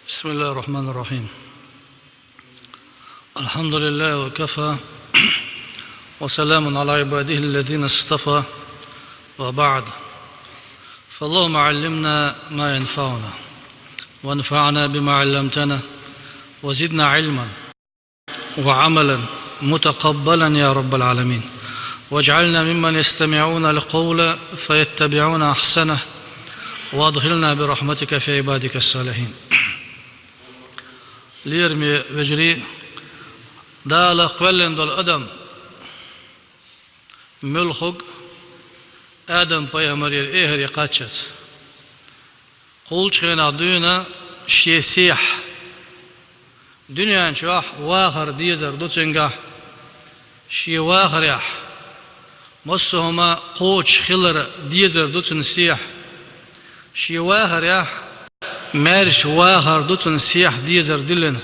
بسم الله الرحمن الرحيم. الحمد لله وكفى وسلام على عباده الذين اصطفى، وبعد، فاللهم علمنا ما ينفعنا وانفعنا بما علمتنا وزدنا علما وعملا متقبلا يا رب العالمين، واجعلنا ممن يستمعون القول فيتبعون أحسنه، وادخلنا برحمتك في عبادك الصالحين. ليرمي وجري دال قولن دول أدم ملخق آدم بيامر الإهر يقاتشت قول شخينا دونا شي سيح دنيا انشواح واخر ديزر دوتنقا شي واخر يح مصهما قوش خلر ديزر دوتن سيح شي واخر يح مارش واخر دوتن سيح ديزر دلن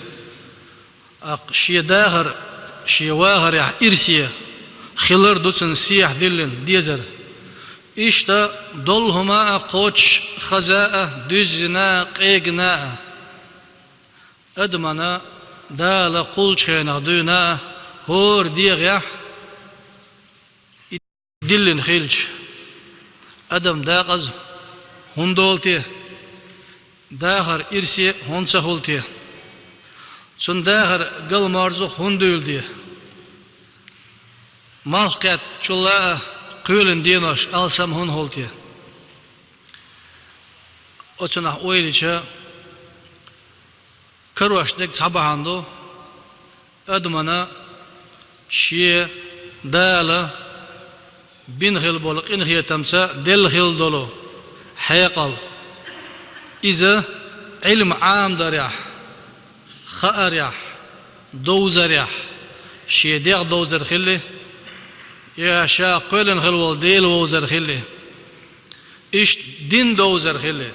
شي داخر شي واخر يح إرسية خلر دوتن سيح دلن ديزر إشتا دولهما قوش خزاء دزنا قيقنا أدمنا دال قول شينا دونا هور ديغيح دلن خيلش أدم داقز هندولتي داخر إرسي هنسخولتي سن داخر قل مرزق هندولتي مالقات شلا قولن دينوش ألسم هنهولتي أتنح ويليشا كروش دك صباحاندو أدمنا شيء دالة بين خيل بولق إن هي تمسا دل خيل دولو حيقل إذا علم عام دريح خأريح دوزريح شيء ديق دوزر خلي يا شا قولن خيل والديل ووزر خلي إيش دين دوزر خلي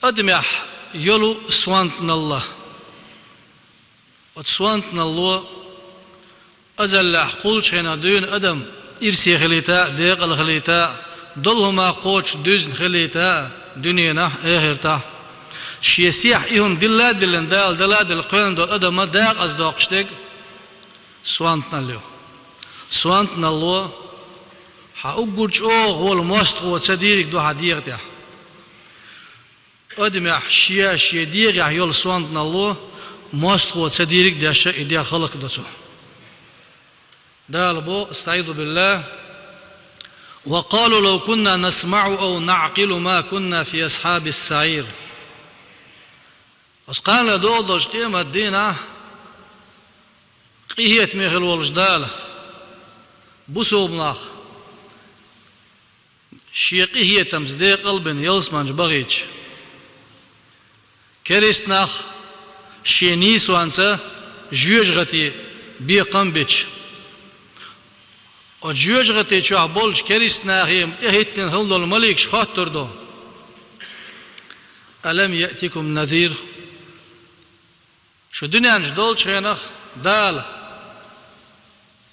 أدمح يلو سوانتنا الله وتسوانتنا الله أزل قول شينا دون أدم إرسي خليتا ديق الخليتا دلهما قوش دوزن خليتا دنينا إهرتا شيسيح إهم دلا دلن دال دلا دل قيان دول أدم داق أزدوقشتك سوانتنا الله سوانتنا الله حأقولش هو الموست هو تصديرك دو حديقتها أدمع شيا ديغ يول سوانتنا الله موست هو تصديرك داشا إديا خلق دتو دال بو استعيذ بالله وقالوا لو كنا نسمع أو نعقل ما كنا في أصحاب السعير أسقال دودش قيمة دينا قيهت ميخل والجدال بوسو بناخ شيقي هي تمزديق قلب يلسمانج بغيج كريستناخ شينيس وانسا جوجغتي بيقم بيتش وجوجغتي شو بولش كريستناخي اهيتن هلو الملك شخاطر دو ألم يأتيكم نذير شو دنيا نجدول شيناخ دال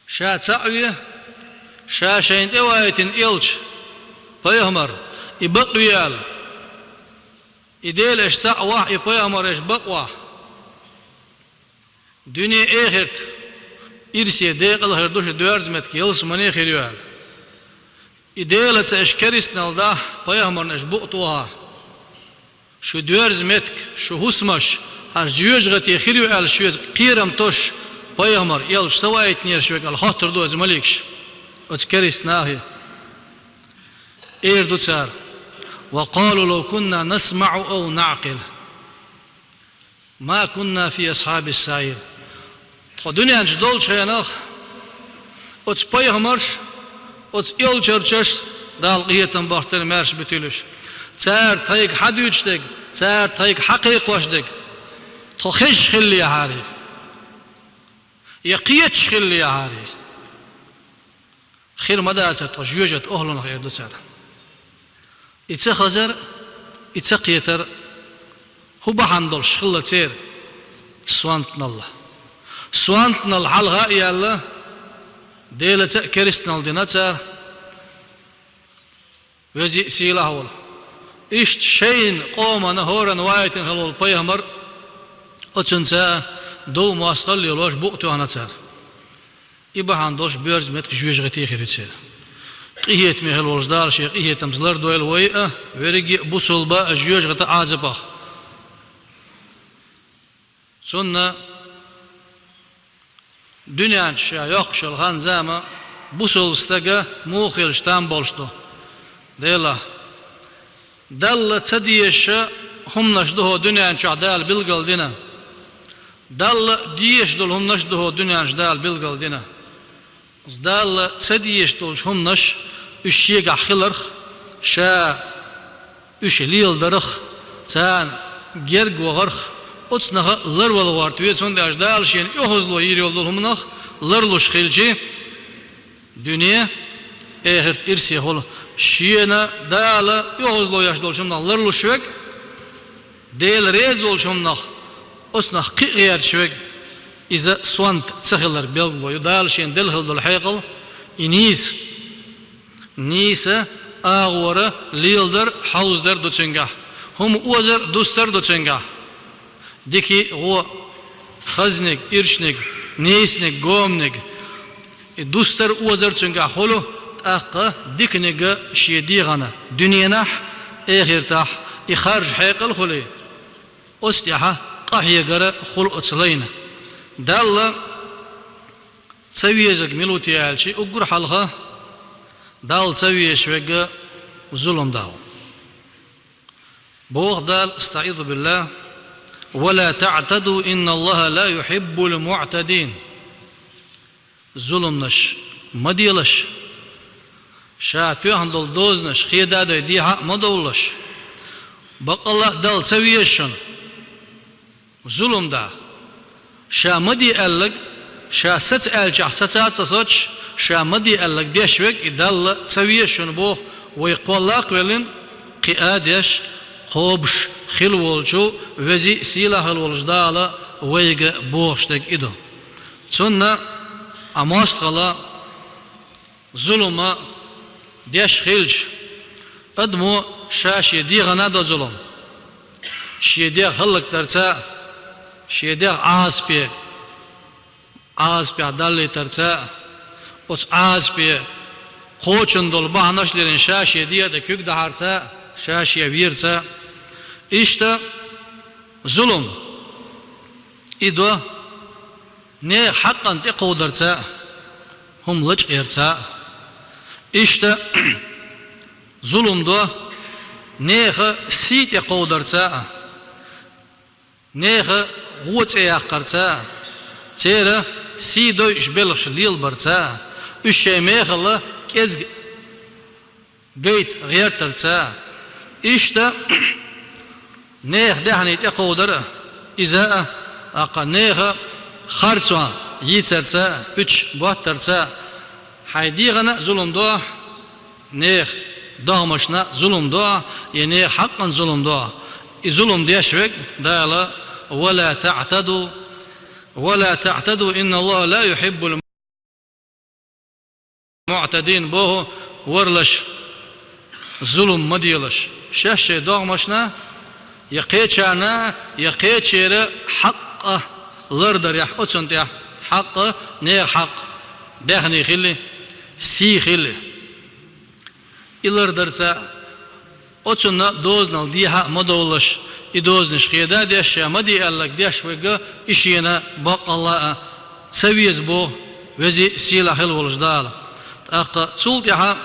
شا تسعوية شا شين اوايتن إلش فيهمر يبقيال إديل إيش سأواه يبيامر إيش بقواه دنيا آخرت إرسي ديقل هردوش دوارز متك يلس مني خيريوال إديل إيش كريسنا لده بيامر إيش بقطوها شو دوارز متك شو هسمش هاش جيوجغتي خيريوال شو قيرم توش بيامر يلش سوايت نير شوك الخاطر دوز مليكش وتكريسنا هي إيردو تسار وقالوا لو كنا نسمع أو نعقل ما كنا في أصحاب السعير دنيا نجدول شيناخ أتس بيهمرش أتس إلشرشش دال قيتن باختر مارش بتولش تسار تايق حدوشتك تسار تايق حقيق وشتك تخش خلي يا هاري يقيتش خلي يا هاري خير مدى تجوجت أهلنا خير دسار إتسا خزر إتسا قيتر هو بحندل شخلة سير سوانتنا الله سوانتنا الحلقة يا الله ديلة كريستنا الديناتر وزي سيلا هول إشت شين قومنا هورن وايتن خلول بيهمر أتنسى دو مواصل يلوش بوقتو أنا تسار إبهان دوش بيرز متك جويش غتي خيرتسير قيهت مهل ولجدال شيخ قيهت مزلر دويل ويئة ورقي بوصل با جويش غتا عازبا سنة دنيا شا يقش الخان زاما بوصل استقى موخيل شتان بولشتو ديلا دل تديش هم نشده دنيا شعدال بالقل دينا دل ديش دول هم نشده دنيا شدال بالقل دينا دل تديش دول هم نش اشيق خلرخ شا اش ليل درخ تان جرق وغرخ أتصنخ لر والوارت ويسون ده أجدال شين يهزلو يريول دول هم نخ لرلوش خلجي دنيا اهرت إرسي هول شينا دال يهزلو يشدول شمنا لرلو شوك ديل ريزول شمنا أصنخ قير شوك إذا سوانت تسخلر بيلغلو يدال شين دل دول حيقل إنيس نيسا آغورا ليلدر حوزدر دوتشنگاه هم اوزر دوستر دوتشنگاه ديكي هو خزنك إرشنك نيسنك قومنك دوستر اوزر تشنگاه هولو أقا ديكنك شيديغانا دنيناح إغيرتاح إخارج حيقل خلي أستيحة قحية قرأ خلو أتسلين دال تسويزك ملوتي عالشي أقر حلقة دال تسويش وقا ظلم داو بوغ دال استعيذ بالله ولا تعتدوا إن الله لا يحب المعتدين ظلم نش مديلش شاتوهن دل دوزنش خيدا دو ديها مدولش بق الله دال تسويشن ظلم دا شا مدي ألق شا ست ألجح ستات سسوش شا مدي ألق ديشوك إدال تسويشن بوغ ويقول لاق ولن قيادش خوبش خلولشو وزي سيلا خلولش دالا ويغ بوشتك إدو سنة أماستغلا ظلم ديش خلج أدمو شاشي ديغنا دا ظلم شيديغ خلق ترسا شيديغ عاسبي عدالي ترسا أس عاسبي خوچن دول بحنش لرين شاشي ديه دا كيك دا هارسا شاشي ويرسا إشتا ظلم إدو نه حقا تقودرسا هم لج إرسا إشتا ظلم دو نه سي تقودرسا نه غوت إياقرسا تيرا سي دو إشبلغش ليل برسا إشي ميخلا كيز قيت غير ترسا إشتا نيخ دهني تقودر إذا أقا نيخ خرسوا يترسا بيش بوات ترسا حيديغنا ظلم دوا نيخ دهمشنا ظلم دوا يعني حقا ظلم دوا ظلم ديشوك دالا ولا تعتدوا إن الله لا يحب المعتدين بوه ورلش ظلم مديلش شاشه دغمشنا يقيتشانا يقيتشير حق لردر يح أتسنت يح حق نير حق دهني خلي سي خلي إلردر سا أتسنة دوزنا ديها مدولش إدوزنش خيدا ديش مدي ألك ديش وقا إشينا بق الله تسويز بو وزي سيلا خل ولجدال أقا سلطيها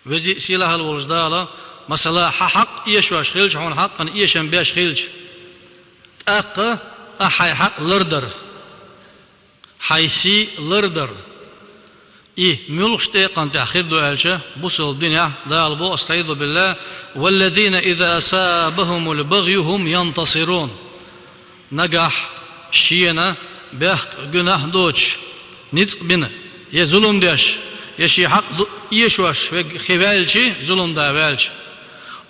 وزي سيلا خل ولجدال مثلا حق إيشواش خلج هون حقا إيشن بيش خلج أقا أحي حق لردر حيسي لردر ملخشتي قان تأخير دو ألشة بوصل الدنيا دال بو استعيذ بالله والذين إذا أصابهم البغي هم ينتصرون نجح شينا بيخ جناح دوش نتق بنا يا ظلم ديش يشي حق يشوش خيالشي ظلم دا والش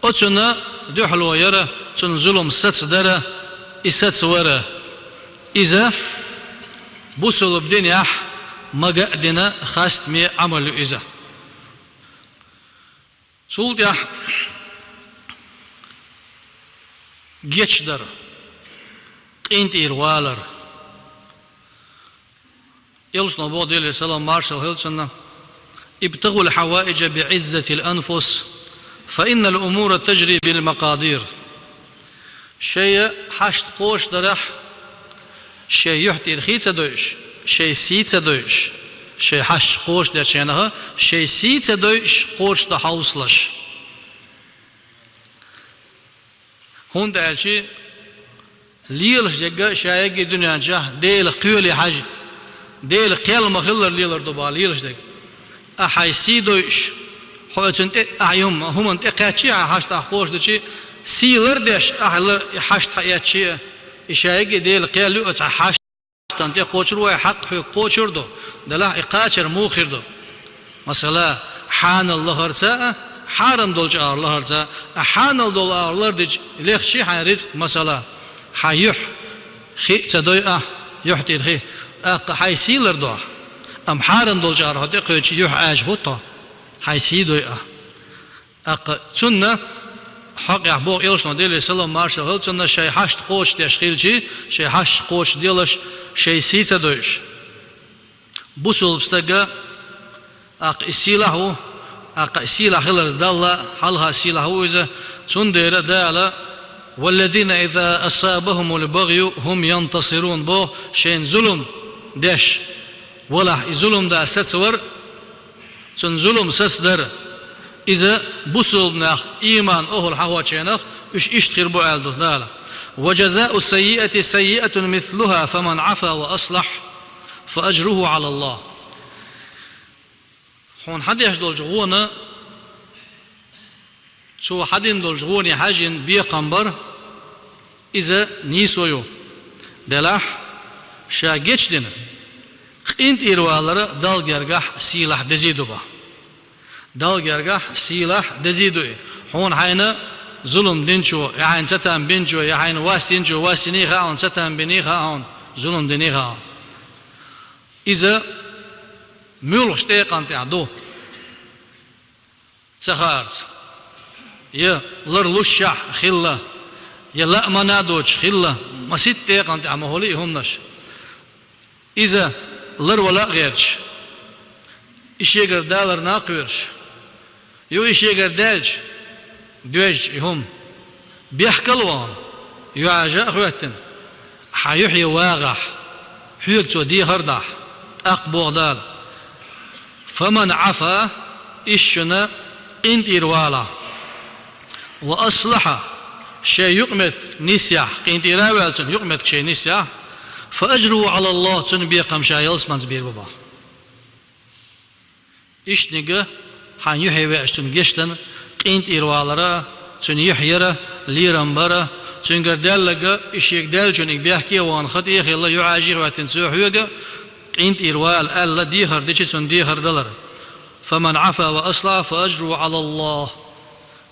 أتسنا دحلو يرى تن ظلم ست درة إست ورا إذا بوصل الدنيا مقعدنا خاست مي عمل إذا سولت يا جيشدر قينت إيروالر يلسنا بود عليه السلام مارشال هيلسون ابتغوا الحوائج بعزة الأنفس فإن الأمور تجري بالمقادير شيء حشت قوش درح شيء يحتي الخيطة دوش شيء سيطة دوش شيء حشت قوش در شينها شيء سيطة دوش قوش دا حوصلش هون دا الشي ليلش جگه شايقي دنيا جاه ديل قيولي حاج ديل قيل مخلر ليلر دوبا ليلش دك أحيسي دوش حوتنت أعيهم هم أنت قاتشي حشت أحقوش دشي سيلر دش أحلر حشت حياتشي شايقي ديل قيل لؤت حشت أنت قوشر وحق حق قوشر دو دلا إقاتشر موخر دو مثلا حان الله هرسا حرم دولج الله هرسا حان الله دج ليخ شي حارز مثلا حيح خي تدوي يحتي الخي حيسيلر دو أم حرم دولج هدي قيتش يح عاج هوتا حيسيدوي سنة حق يحبوق إلشنا ديلي سلام مارشال هل سنة شي حشت قوش تشخيل شي حشت قوش ديلش شي سيتا دوش بوسول بستقى السيلة السيلة خلرز دالة حلها السيلة إذا سندير دالة والذين إذا أصابهم البغي هم ينتصرون بو شين ظلم داش ولا ظلم دا ستسور سن ظلم سسدر إذا بوسول ناخ إيمان أهل حواتشينخ إشتخير بو عالدو دالة وجزاء السيئة سيئة مثلها فمن عفا وأصلح فأجره على الله هون حد يشدول جغونا شو حد يندول جغوني حاجين بيقنبر إذا نيسويو دلاح شاقيتش دينا انت إيروالر دال جرجح سيلاح دزيدو با دال جرجح سيلاح دزيدو هون حينا ظلم دينشو يعين ستان بينشو يعين واسينشو واسينيخا هون ستان بينيخا هون ظلم دينيخا إذا مولش تيقان تعدو تخارز يا لرلوشح خلا يا لا منادوش خلا ما ست تيقان تعمهولي همنش إذا لر ولا غيرش إشيغر دالر ناقيرش يو إشيغر دالج دوج هم بيحكلوان يعجا خواتن حيحيي واغح حيوكتو دي هردح أقبوغ دال فمن عفا إشنا إنت إروالا وأصلح شيء يقمت نسيح إنت إراوالتن يقمت شيء نسيح فأجره على الله تنبيقم شاي يلسمان زبير بابا إيش نيجا حان يحيي واشتن جشتن قينت إروالرا تن يحيرا ليرم برا تن قردال لقا إيش يقدال جن بيحكي وان خط يخي الله يعاجي واتن سوح يوغا قينت إروال ألا ديخر ديشي تن ديخر دلر فمن عفا وأصلح فأجره على الله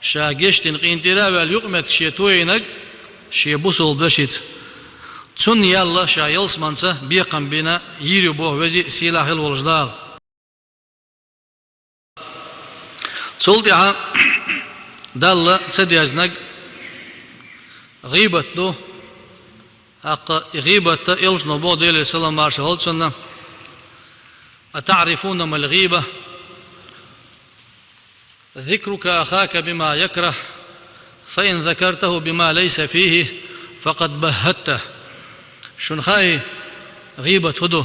شا جشتن قينت إروال يقمت شيتوينك شي بوصل بشيت تون يلا شا يلسمانسا بيقم بنا يريو بوه وزي سلاح الولجدال سولتها دالة تسديازنك غيبت دو غيبت إلش نبو ديلي سلام مارشا هولتسنا أتعرفون ما الغيبة ذكرك أخاك بما يكره فإن ذكرته بما ليس فيه فقد بهته شن خاي غيبة هدو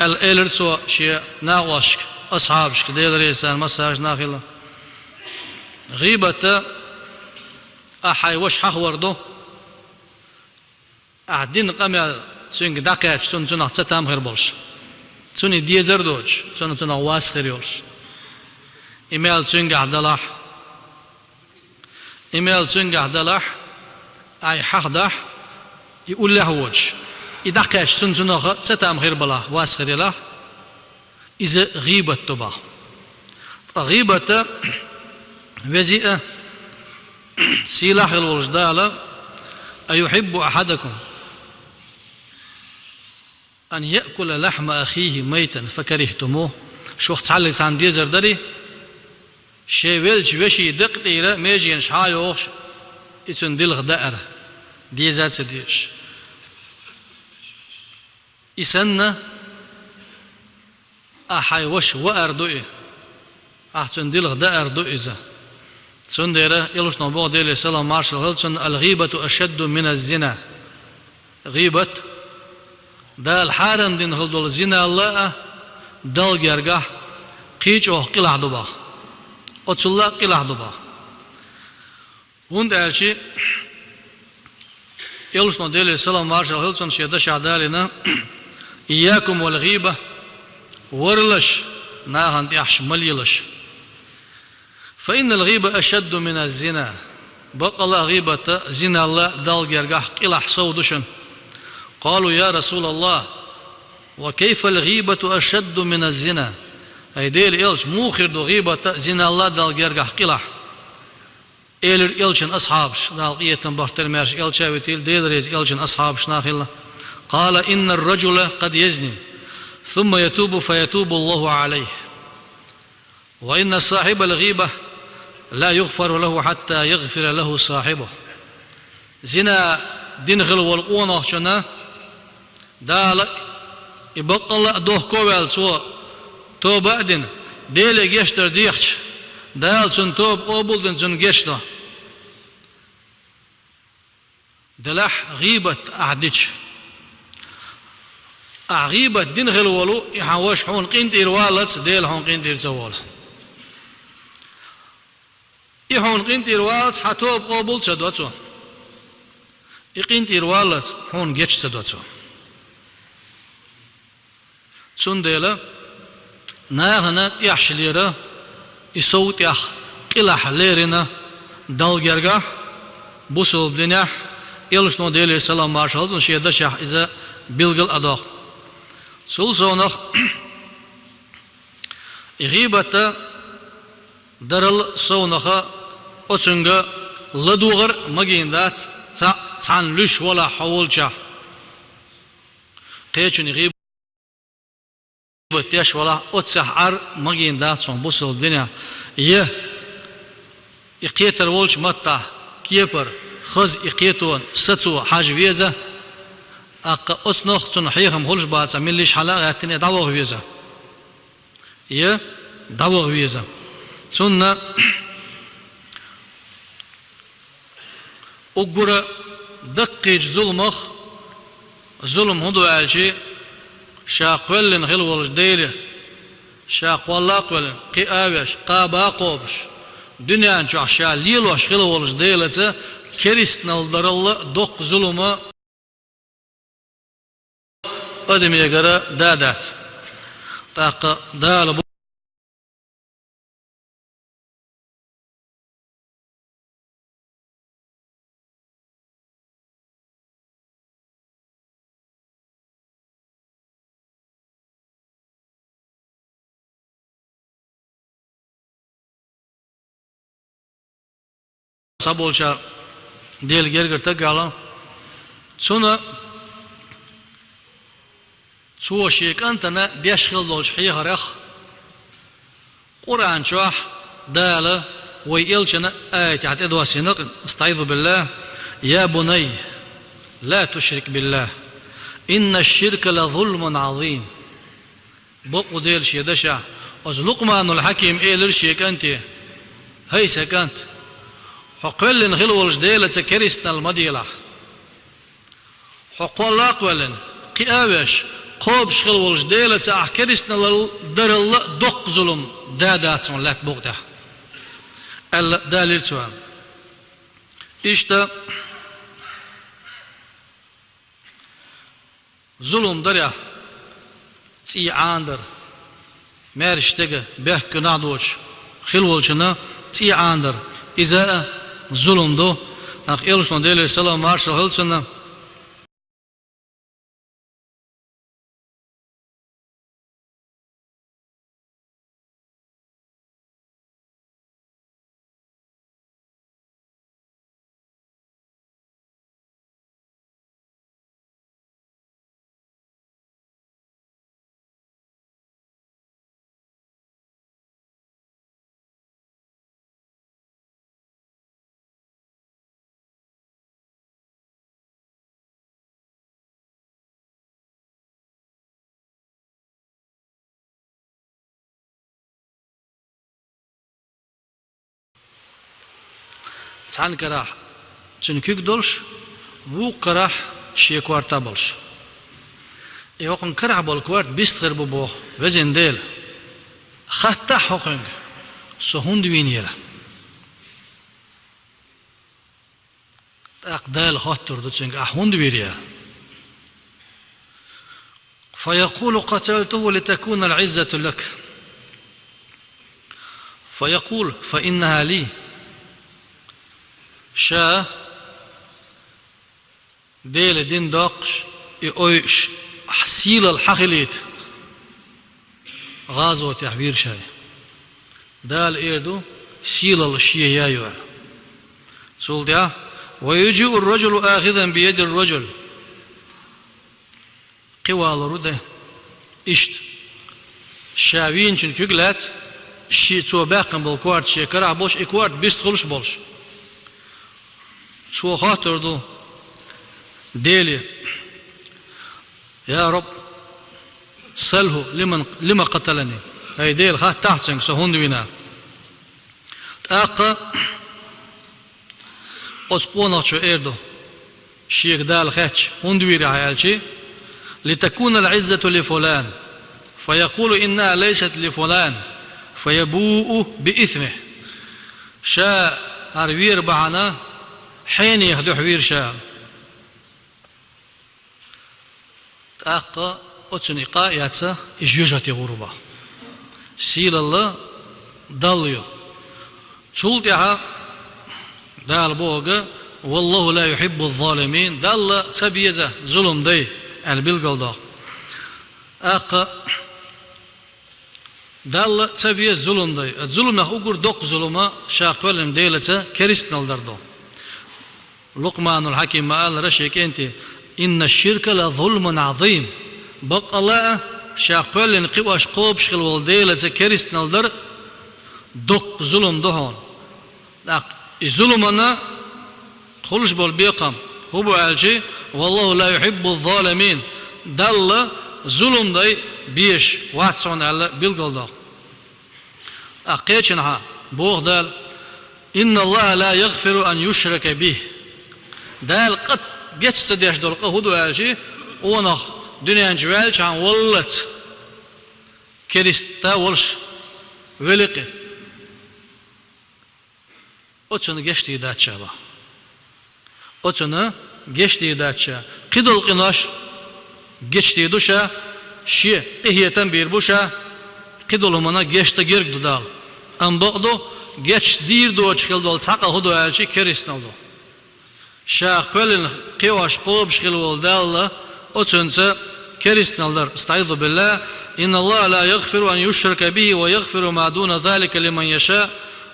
الإلرسو شيء ناغوشك أصحابشك ديل ريسان مساج ناخلا غيبة أحي وش حخوردو أعدين قمع سنك دقيقش سنة ستام غير بولش سنة ديزر دوش سنة واس خيريولش إيميل سنك عدلاح إيميل سنك عدلاح أي حخدح يقول له وجه إذا كاش سنة ستام غير بلا واس خيريلا إذا غيبة تبا غيبة وزيئة سلاح الوجدال أيحب أحدكم أن يأكل لحم أخيه ميتا فكرهتموه شو تعلق عن ديزر دري شي ويلش وشي دقتيرة ميجين شحايوخ إسن دلغ دائر دي ذات سديش إسن أحي وش وأر دوئي أحسن دلغ دائر دوئي ذا سنديرة يلوش نبوغ ديلي سلام مارشال غلطن الغيبة أشد من الزنا غيبة دا الحارم دين غلطول الزنا الله دال جرجح قيج أو قلع دبا أتصلا قلع دبا هند ألشي يلوش نديلي سلام مارشال غلطن شيدا شعدالنا إياكم والغيبة ورلش ناهن دي أحشمل يلش فإن الغيبة أشد من الزنا بقى الله غيبة زنا الله دال جرجح قلع صودشن قالوا يا رسول الله وكيف الغيبة أشد من الزنا أي ديل إلش موخر دو غيبة زنا الله دال جرجح قلع إلر إلشن أصحابش دال قيتن بحتر مارش إلشا وتيل ديل ريز إلشن أصحابش ناخلا قال إن الرجل قد يزني ثم يتوب فيتوب الله عليه وإن صاحب الغيبة لا يغفر له حتى يغفر له صاحبه زنا دينغل والقونا شنا دال يبقى الله دوه كوال سو تو بعدين ديل جيشتر ديخش دال سن توب قبول دن سن جيشتر دلح غيبة أعدج غيبة دينغل والو يحوش حون قينت إروالت ديل حون قينت إرزوال يحون قينت إروالت حتوب قبول شدوتو يقينت إروالت حون جيش شدوتو سنديلا ناهنا تيحش ليرا يسوت يح قلح ليرنا دالجرجا بوسل بدنيا يلش نو ديلي سلام مارشالز شيدا شح إذا بيلغل أداق سلسونخ غيبة درل سونخ أتسنغ لدوغر مجين ذات تان لش ولا حولشا تيجون غيبة تيش ولا أتسحر مجين ذات سون بوسل الدنيا إقيتر ولش متى كيبر خز إقيتون ستسو حاج فيزا أق أسنخ سنحيهم هولش باسا من ليش حلاقة تاني دعوة فيزا دعوة فيزا سنة أقرأ دقيج ظلمخ ظلم هدو عالشي شاقولن غلولش ديلي شاقولاقولن قياوش قاباقوبش دنيا انشو عشا ليلوش غلولش ديلة كريستنال درل دق ظلمه قدم يقرأ دادات طاقة دال صابولشا ديل جرجر تقعلا سنة سو شيك أنتنا ديشغل دولش حيها رخ قرآن شوح دالة ويلشنا آية عتدوا سنق استعيذ بالله يا بني لا تشرك بالله إن الشرك لظلم عظيم بقو ديل شي دشا وز لقمان الحكيم إيلر شيك أنت هي سكنت حقلن غلولش ديلة كريستنا المديلة حقول أقولن قياوش قوبش غلولش ديلة أحكريستنا درل دق ظلم داداتون لا تبغده دالير سوان إشتا ظلم دريا تي عاندر مارشتغ به كنادوش خلولشنا تي عاندر إذا ظلم دو أخ إلشون ديلي سلام مارشال هلسنا Can karah. Çünkü dolş bu karah şey kvarta bolş. Okun karah bol kvart bistgir bu vezin değil. Hatta hokung sohund viniyela. أقدال خاطر دوتشنج أحوند بيريا فيقول قتلته لتكون العزة لك فيقول فإنها لي شا ديل دين داقش يؤيش حسيل الحقليت غازو تحبير شاي دال إيردو سيل الشيء يايو سول ديا ويجيء الرجل آخذا بيد الرجل قوال رده إشت شاوين چون كجلات شي تو باقم بالكوارت شي كرا بولش إكوارت بيست خلش بولش تو خاطر دو ديلي يا رب سله لما قتلني هاي ديل خات تحسن سهون دوينا تاقا أسبونا شو إردو شيخ دال خاتش هندويري عيالشي لتكون العزة لفلان فيقول إنها ليست لفلان فيبوء بإثمه شا أروير بعنا حين يهدو حوير شا تأقى أتنقى ياتسا إجيجة غربة سيل الله ضليو تولتها دال بوغا والله لا يحب الظالمين دال تبيزة ظلم دي البلغل دا أقا دال تبيز ظلم دي الظلم نخ أقر دوق ظلما شاقوالم ديلتا كريستنال دردو لقمان الحكيم قال رشيك انت إن الشرك لظلم عظيم بق الله شاقوالن قواش قوب شخل والديلتا كريستنال در دوق ظلم دهون الظلم خلش بالبيقم هو عالشي والله لا يحب الظالمين دل ظلم داي بيش واتسون على بيلقل دا أقيتشنها بوغ دال إن الله لا يغفر أن يشرك به دال قد جتس ديش دول قهدو عالشي ونخ دنيا جوالش عن ولت كريستا ولش ولقي أتسون geçtiği daçça ba. Ötünü geçtiği daçça. Qidol qinaş geçtiği duşa şi qihiyeten bir buşa qidolumana geçti gerg dudal. Am bağdo geç dir do çıkıl dol saqa hudu alçi kerisn oldu. Şa qölün qiwaş qob şqil ol dalla ötünse kerisn alır. Estaizu billah. İnna Allah la yaghfiru an yushraka bihi ve yaghfiru ma duna zalika limen yasha.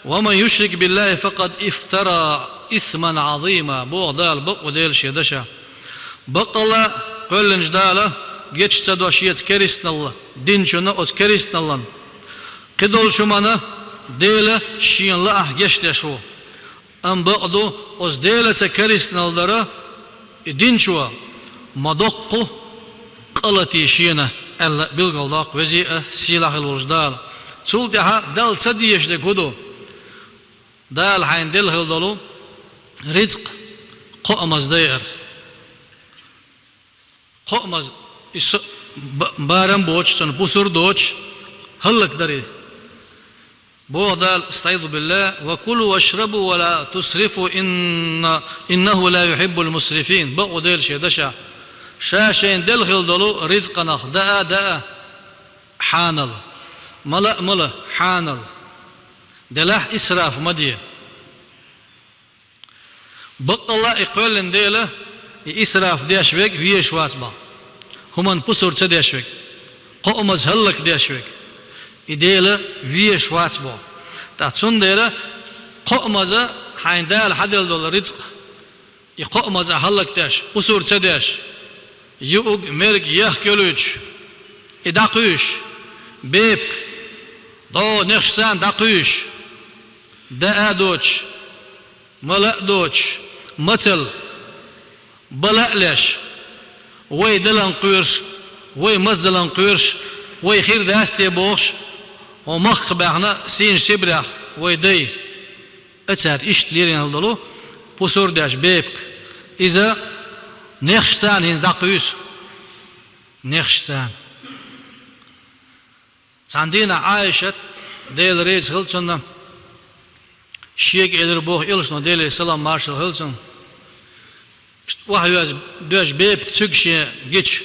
ومن يشرك بالله فقد افترى إثما عظيما بوغدال بق وديل شيدشا بقلا قل نجدالا جيتش تدوشيت كريستن الله دين شنا أوت كريستن الله قدول شمانا ديلا شين لا جشت شو أم بقدو أوز ديلا كريستن الله دين شو مدقو قلتي شينا ألا بالقلداق وزيئة سلاح الوجدال سولتها دال تديش دكودو دال حين دل هلدلو رزق قومز داير قومز بارم بوش تن بوسر دوش هلك دري بو دال استعيذ بالله وكلوا واشربوا ولا تسرفوا إنه لا يحب المسرفين بو ديل شيدشا شاشين دل هلدلو رزقنا داء حانل ملا حانل دلاح إسراف مدية بق الله إقبال ديله إسراف ديشوك ويش واسبا همان بسور تديشوك قومز هلك ديشوك إديله ويش واسبا تاتسون ديله قومز حين دال حدل دول رزق يقومز هلك ديش بسور تديش يوغ مرق يخكلوش إداقوش بيبك دو نخشان داقوش داء دوش ملأ دوش مثل بلألش وي دلن قيرش وي مزدلن قيرش وي خير داستي بوش ومخ بعنا سين شبرح وي دي أتسات إشتليرين هالدلو بوسور داش بيبك إذا نخشتان هنز دقيوس نخشتان عندنا عائشة ديل ريز هلسون شيك إدر بوخ إلشنو ديل سلام مارشل هلسون واحد دوش بيبك تسكشي جيتش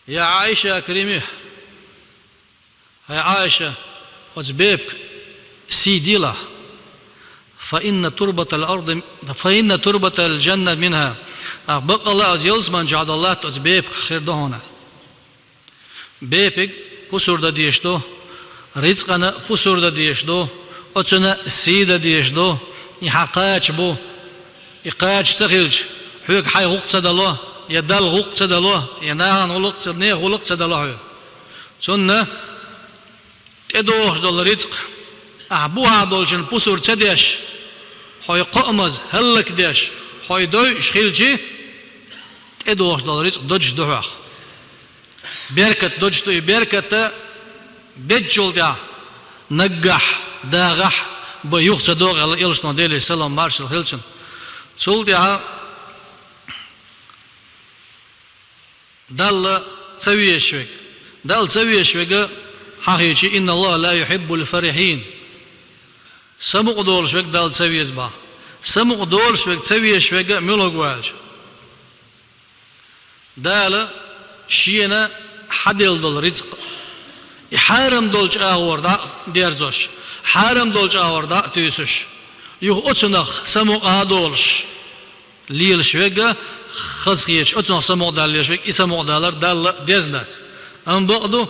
يا عائشة كريمي هاي عائشة وزبيبك سيديلا فإن تربة الجنة منها بقى الله عز يلزمان جعل الله تزبيبك خير دهونا بيبك بسور دا ديشدو رزقنا بسور دا ديشدو أتنا سيدا ديشدو يحقاج بو يقاج تخيلش حيك حي غوق تدلوه يدال غوق تدلوه يناهن غلق تدنيه غلق تدلوه سنة تدوش دول رزق أحبوها دولشن بسور تديش حي قأمز هلك ديش حي دوي شخيلشي تدوش دول رزق دوش دوح بركة دوش دوي بركة دجول دا نجح داغح بيوخ تدوغ على إلشنا ديلي سلام مارشل هيلسون تقول دها دال سويه شوي دال سويه شوي حقيقي إن الله لا يحب الفرحين سمق دول شوي دال سويه زبا سمق دول شوي سويه شوي ملوك والج دال شينا حدل دول رزق حرم دولش آوردا ديرزوش حرم دولش آوردا تيسوش يخ أتنخ سمق هادولش ليل شوية خزخيش أتنخ سمق دال شوية إسمق دالر دال ديزنات أم بقدو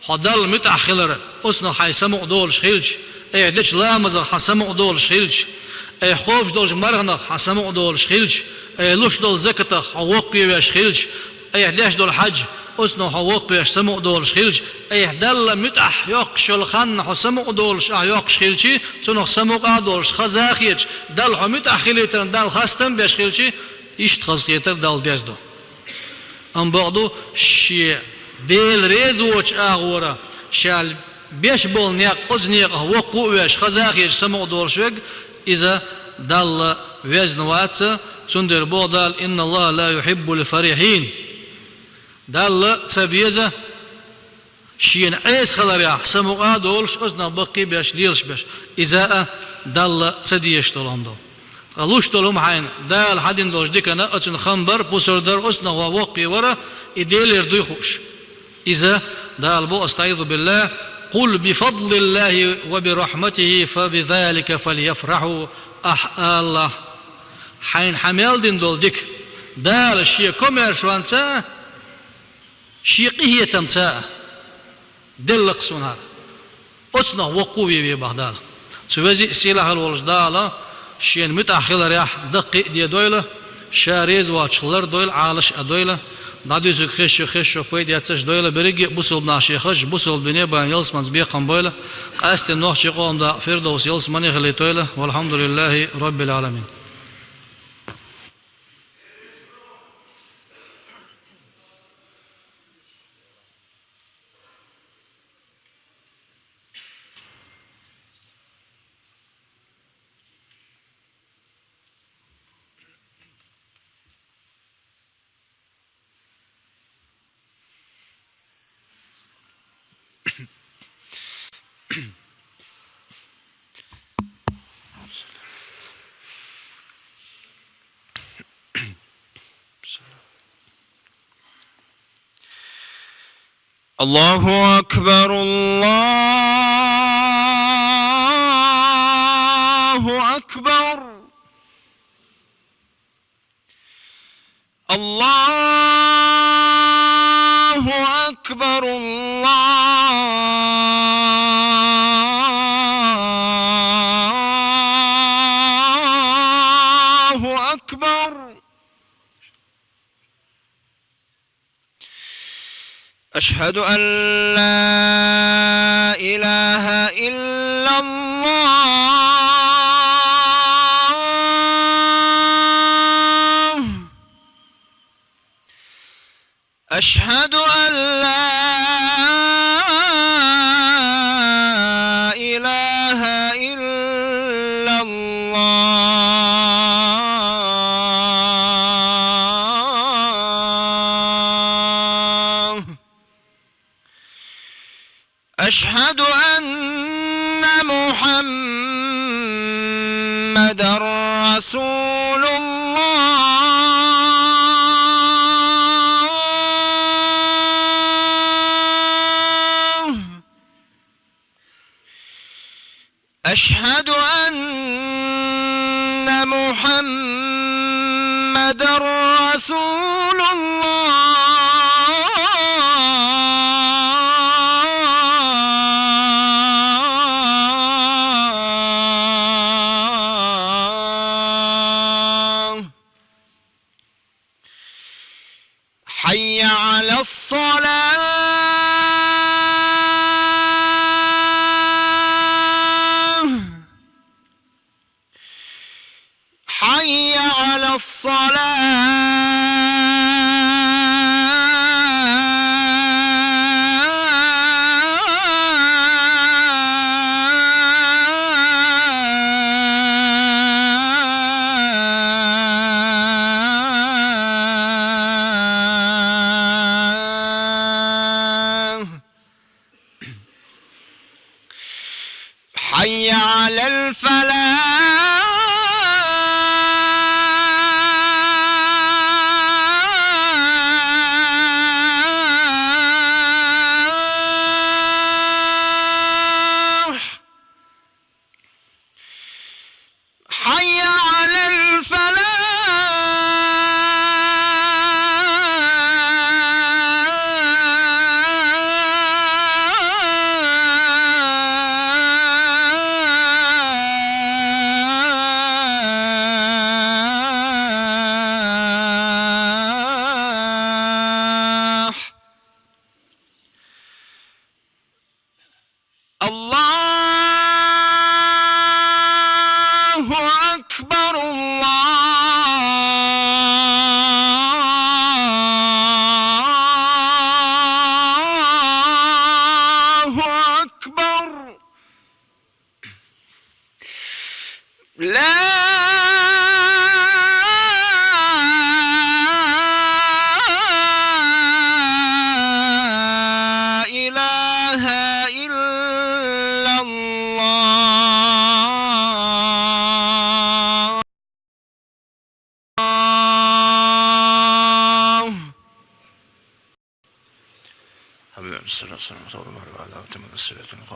حدال متأخلر أتنخ حي سمق دولش خيلش أي دش لامزر حسمق دولش خيلش أي خوف دولش مرغنخ حسمق دولش خيلش أي لوش دول زكتخ حوق بيش خيلش أي دش دول حج أسنو حوق بيش سمق دولش خيلش أي دل متأح يقش الخن حسمق دولش يقش خيلشي تنو سمق دولش خزاخيش دل حمت أخيلتر دل خستم بيش خيلشي إشت خزخيتر دل ديزدو أم بعدو شي ديل ريزوش أغورا شال بيش بول نيق أزنيق وقو ويش خزاخيش سمق دولش ويق إذا دل وزنوات تندر بودال إن الله لا يحب الفرحين دل سبيزة شين عيس خلر يا سموقا دولش أزنا بقي بيش ليلش بيش إذا دل سديش طولهم قالوش طولهم حين دال حدين دولش ديكنا أتن خنبر بسر در أسنا ووقي ورا إديل يردوي خوش إذا دال بو أستعيذ بالله قل بفضل الله وبرحمته فبذلك فليفرحوا الله حين حميل دين دول ديك دال الشيء كومير شوانسا شيقيه تمسا دلق سونار أصنع وقوي ببغداد سوزي سلاح الولش دالا شين متأخر رياح دقيق دي دويلة شاريز واتشلر دويل عالش أدويلة نادي زك خش وقيد ياتش دويلة بريجي بوصل بناشي خش بوصل بني بان يلس مزبيق قنبويلة قاست النوح شيقوم دا فردوس يلس مني خليتويلة والحمد لله رب العالمين. الله أكبر الله أكبر الله أكبر الله أكبر أشهد أن لا إله إلا الله أشهد أن لا إله أشهد أن محمدًا رسول الله. أشهد أن محمدًا رسول الله. حي على الصلاة. حي على الصلاة. حي على الفلاح. حي على الفلاح. الله أكبر. الله أكبر. لا إله إلا الله. حبيبي الصلاة والسلام على رسول الله وعلى آله وصحبه وسلم.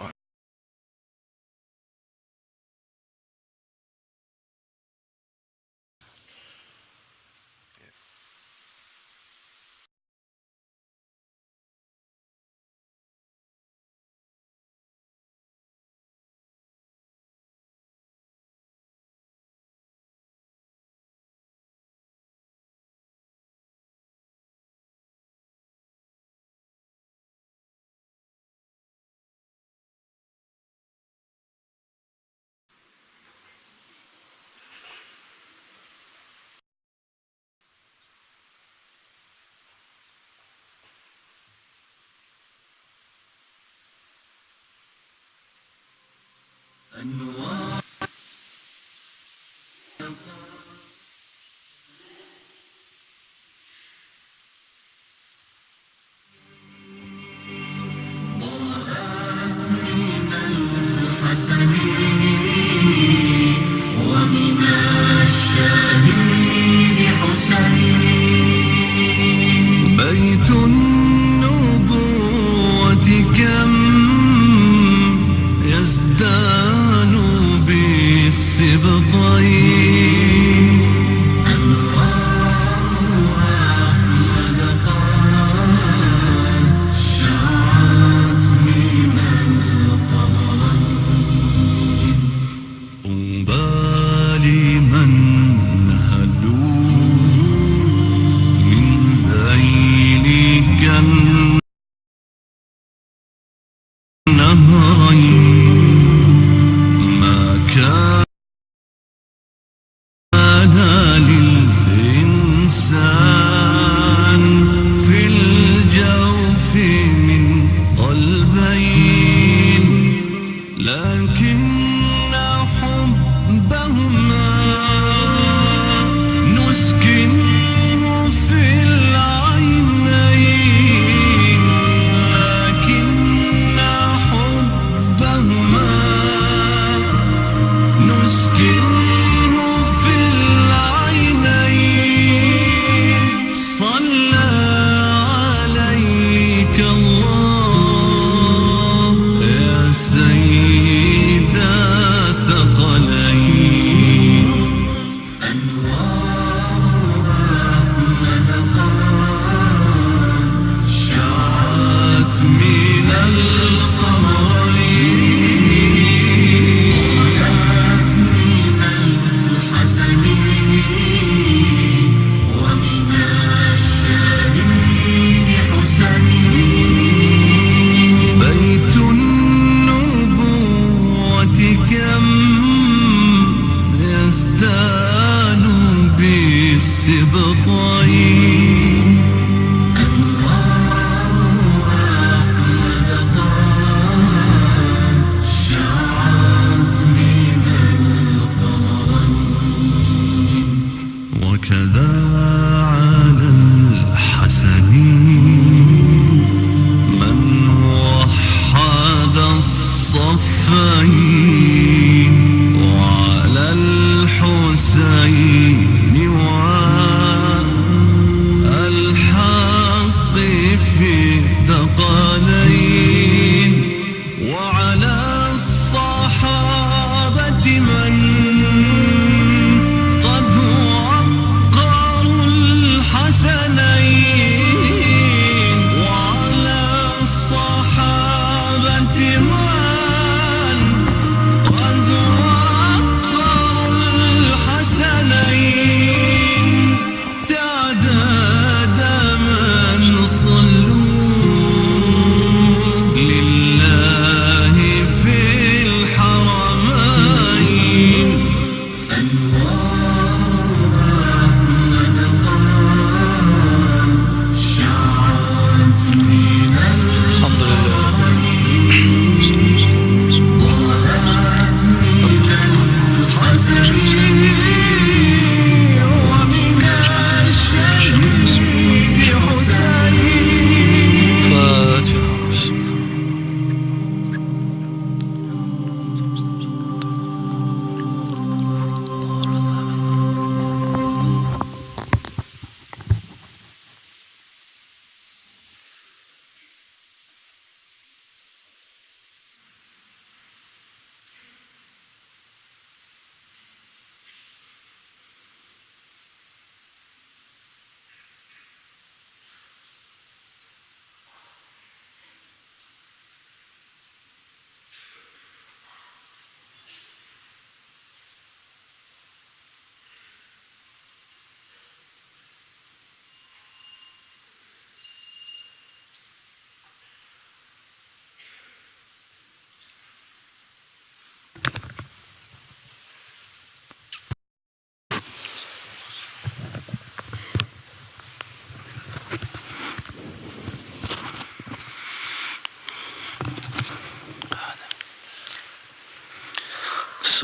ومن الشهيد حسين. بيت النبوة كم يزدان بالسبطين. أنوار أحمد قد شعت من القمرين. طوبى لمن هدوا من ذيلك النهرين. ما كان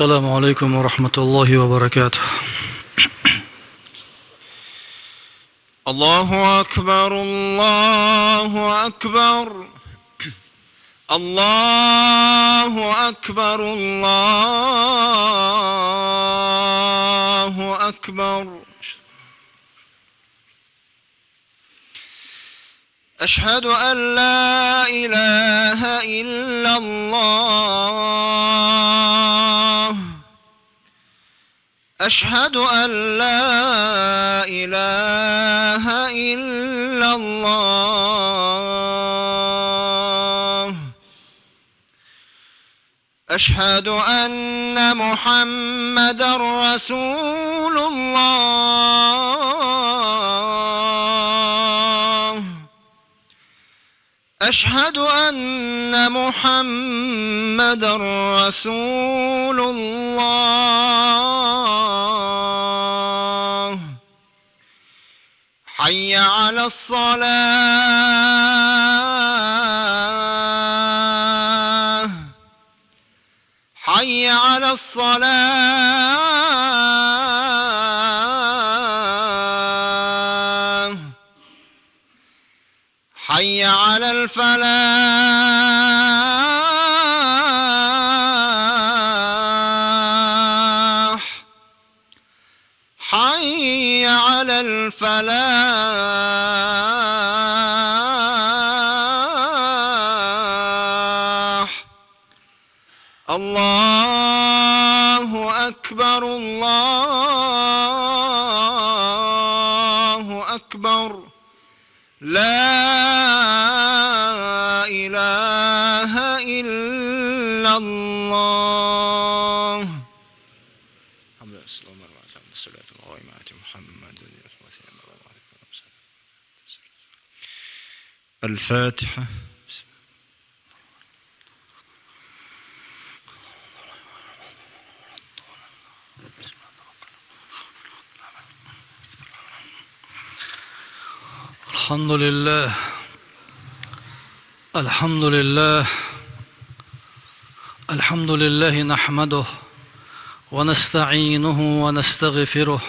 السلام عليكم ورحمة الله وبركاته. الله أكبر الله أكبر الله أكبر الله أكبر. أشهد أن لا إله إلا الله أشهد أن لا إله إلا الله أشهد أن محمدًا رسول الله أشهد أن محمدًا رسول الله حي على الصلاة حي على الصلاة حي على الفلاح حي على الفلاح. الله أكبر الله أكبر لا إله إلا الله. الحمد لله والصلاة والسلام على محمد. الفاتحة. الحمد لله الحمد لله الحمد لله نحمده ونستعينه ونستغفره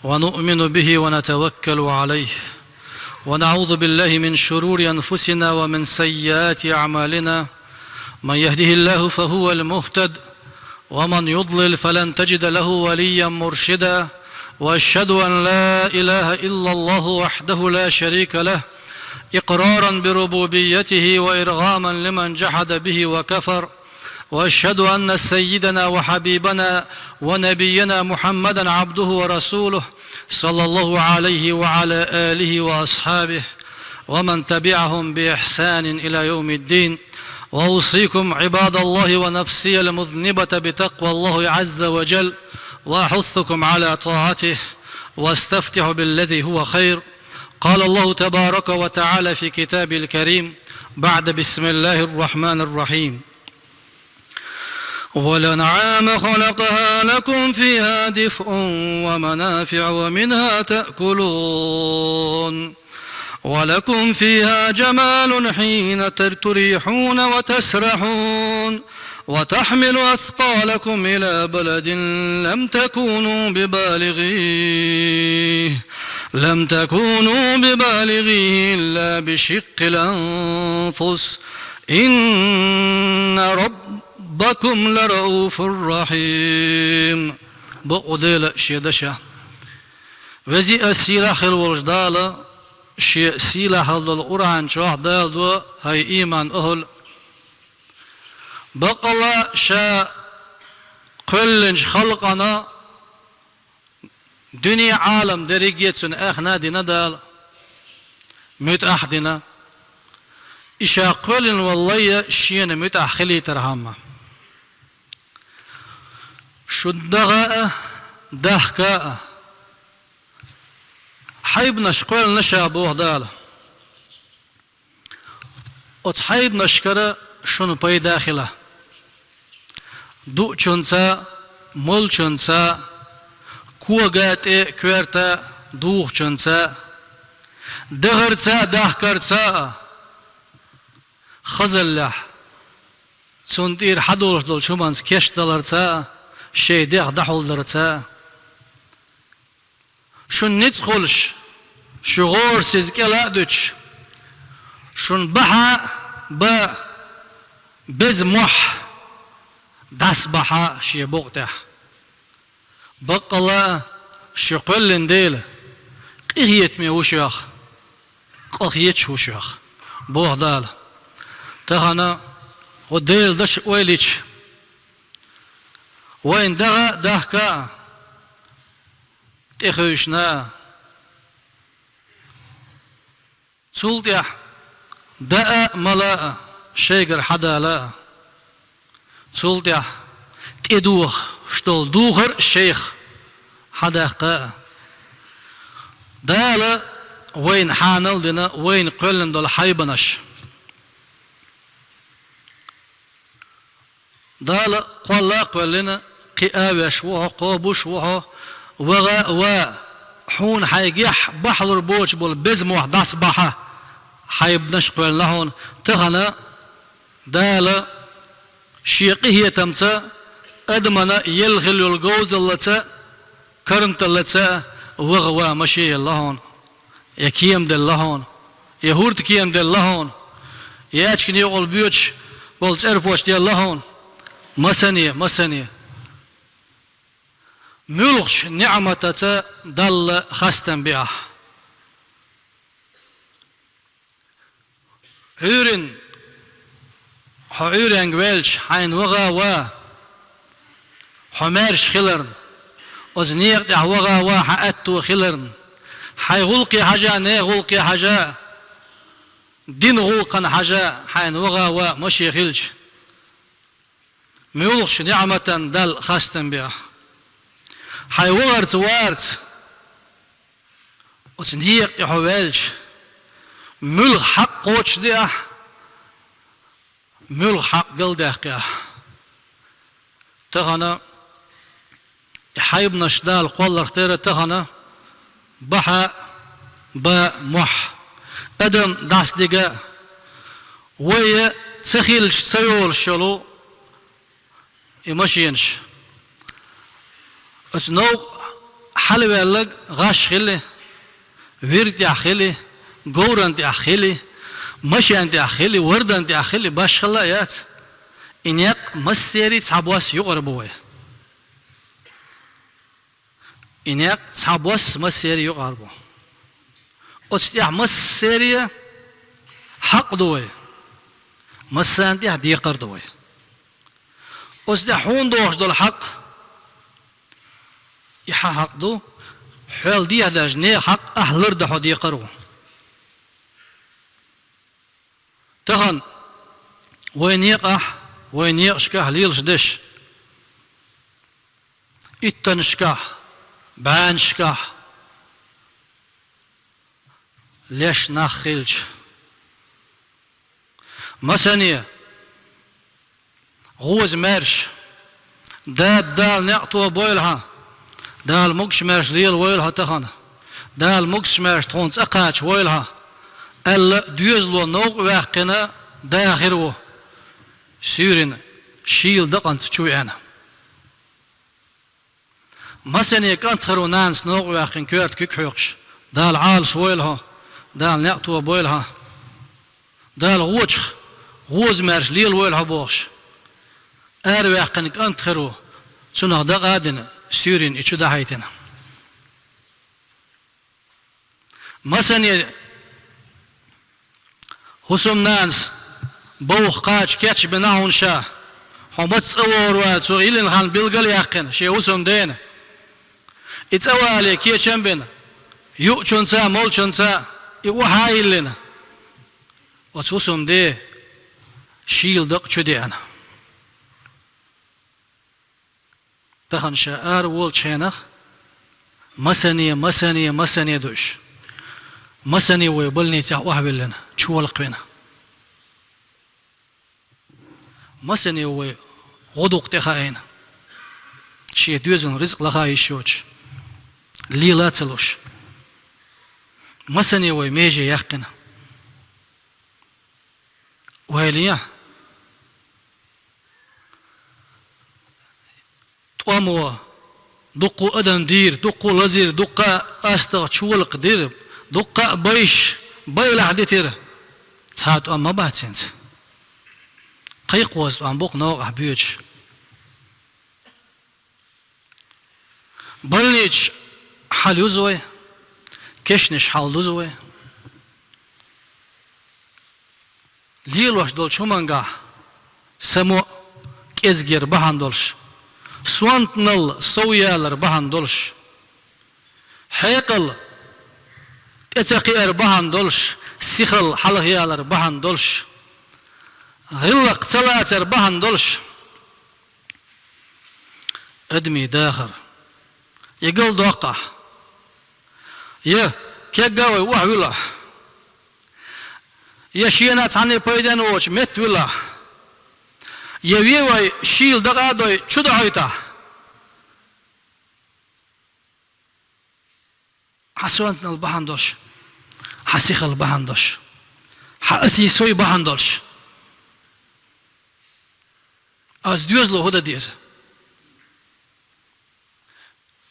ونؤمن به ونتوكل عليه ونعوذ بالله من شرور أنفسنا ومن سيئات أعمالنا من يهده الله فهو المهتد ومن يضلل فلن تجد له وليا مرشدا وأشهد أن لا إله إلا الله وحده لا شريك له إقرارا بربوبيته وإرغاما لمن جحد به وكفر وأشهد أن سيدنا وحبيبنا ونبينا محمدا عبده ورسوله صلى الله عليه وعلى آله وأصحابه ومن تبعهم بإحسان إلى يوم الدين. وأوصيكم عباد الله ونفسي المذنبة بتقوى الله عز وجل وأحثكم على طاعته واستفتح بالذي هو خير. قال الله تبارك وتعالى في كتابه الكريم بعد بسم الله الرحمن الرحيم: والأنعام خلقها لكم فيها دفء ومنافع ومنها تأكلون ولكم فيها جمال حين تريحون وتسرحون وتحمل أثقالكم إلى بلد لم تكونوا ببالغيه إلا بشق الأنفس إن ربكم لرؤوف رحيم. بقديل شيدشا وزي السلاح الوجدال شي سلاح القرآن شوح دال دو هاي إيمان أهل بقلا شا كلنج خلقنا دنيا عالم دريجيتسن اخنا دينا دال متأحدنا إشا قلن والله شين متأخلي ترهما شدغاء دهكاء حيب نشقل نشابوه دال وتحيب نشكر شنو باي داخله دو چونسا مول چونسا کوغات كورتا دوغ چونسا دغرتا دهكرتا خزلح چونتير حدولش دول شمانس كش دلرتا شي ديخ دحول درتا شن نتخلش شغور سيزكلا دوش شن بحا بزمح داس بحا شي بوقته بقلا شقل ديل قهيت مي وشيخ قهيت شو شيخ بوه دال تهنا وديل دش ويليش وين دهكا تخوشنا سولتيا داء ملاء شيغر حدا لا سولتيا تدوخ شتول دوغر الشيخ حدا قا دالا وين حانل دنا وين قلن دول حيبنش دالا قلا قلنا قاوش وها قابوش وها وغا حون حيجيح بحضر بوش بول بزمو داس بحا حيبنش قل لهون تغنى دالا شيقه تمتا أدمنا يلغل الجوز اللتا كرنت اللتا وغوا مشي اللهون يكيم دل لهون يهورت كيم دل لهون يأتكني يقول بيوتش قلت أربوش دل لهون مسنية ملغش نعمة دل خستن بها عورن ويلش حين وغا حمارش خلرن وزنيق دع وغا حأتو خلرن حي غلقي حاجة ني غلقي حاجة دين غلقا حاجة حين وغا مشي خلش ملغش نعمة دل خستن بها حي وارت وزنيق دع ويلش ملغ حق قوتش ديه ملغ حق قلده قيا تغنى حيبنا شدال قول اختير تغنى بحا بمح ادم داس ديقا ويا تخيل سيول شلو يمشينش اتنو حلوة لك غاش خلي ويرد اخلي غورن اخلي مشي أنت أخلي ورد أنت أخلي باش خلايات إنك مسيري تعبواس يقربوه إنك تعبواس مسيري يقربوه أستيح مسيري حق دوه مسانتي هدي يقر دوه أستيح حون دوش دول حق يحا حق دو حال دي هذا جنيه حق أهلر ده هدي يقروه تغن وين يقح وين يقشكح ليلش دش اتنشكح بانشكح ليش نخلج مسانية غوز مرش دال نقطو بويلها دال مقش مرش ليل ويلها تغن دال مقش مرش تونس أقاتش ويلها ال düzlo nog waqina dakhirwo syrin şiil daqant çuyana masane kantro nans nog waqin kört kükhoqsh dal al shoylha dal naqtu boylha dal gwoch gwoz mersh lil welha boqsh er waqin kantro sunaq daqadin syrin içu dahaytina masane حسم نانس بوخ قاش كاتش بناهون شاه حمت صور وتغيلن خان بيلقل يقين شي حسم دين اتوالي كي چنبن يوچنسا مولچنسا يوحايلن وتسم دي شيل دق چدي انا تخن شعار ول چنخ مسنيه دوش مسني ويبلني تاع وحبل لنا شو القينا مسني وي غدوق تخاين شي دوزن رزق لها يشوش ليلا تلوش مسني وي ميجي يقنا وهليا تقاموا دقوا أدن دير دقوا لزير دقا أستغ شولق دير دقا بيش بيلح ديتير تسات أما باتسنس قيق وز أم بوق نوع أحبيج بلنيج حالوزوي كشنش حالوزوي ليلوش دول شمانغا سمو كيزجر بهاندولش سوانتنل سويالر بهاندولش حيقل اتقير بهاندولش سيخل حلهيالر بهاندولش غلق تلاتر بهاندولش ادمي داخر يقل دوقع يا كيقاوي وحولا يا شينات عني بيدان وش مت ولا يويوي شيل دقادوي شد هايتا حسوانتنا البهاندوش حسيخ البهاندوش حأسي سوي بهاندوش از ديوزلو هدا ديزه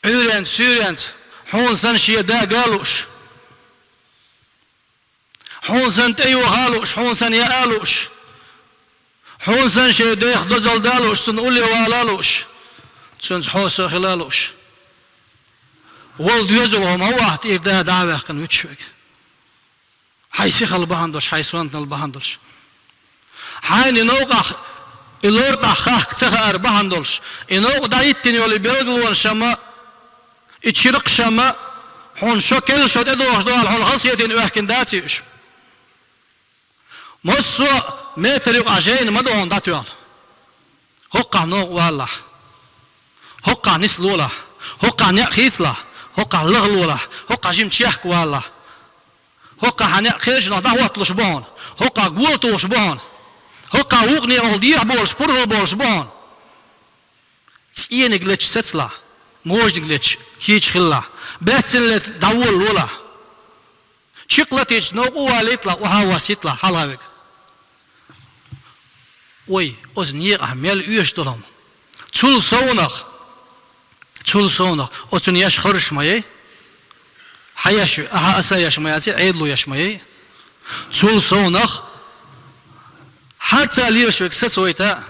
عيران سيرانس حون سنشي دا قالوش حون سنت ايو هالوش حون سن يالوش حون سنشي ديخ دزل دالوش سن اولي والالوش سنس حوسو خلالوش ولد يزلهم هو تير دا دعوة قن ويتشوك حيسيخ البهاندوش حيسوانتنا البهاندوش حيني نوقع الورد خاخ تخار بهاندوش انو دايتني ولي بيرغلون شما اتشرق شما حون شوكل شو تدوش دوال حون غصيتين وحكن داتيش مصو متر عجين مدون داتيوال هقع نوق والله هقع نسلولا هقع نقيسلا هقع لغلولا هقع جيم تشيحك والله هقع هنق خيجنا دعوتلوش بون هقع قولتوش بون هقع وغني والديح بولش برغل بولش بون تيينك لتش ستلا موجنك لتش هيج خلا باتسن لت داول ولا شقلتيج نوق واليتلا وهاوا سيتلا حلاوك وي أزنيق أحمل يشتلهم تول صونخ أتن يش خرش ماي حياش أها أسايش ماياتي عيدلو يش ماي تول صونخ حتى ليشوك ستسويتا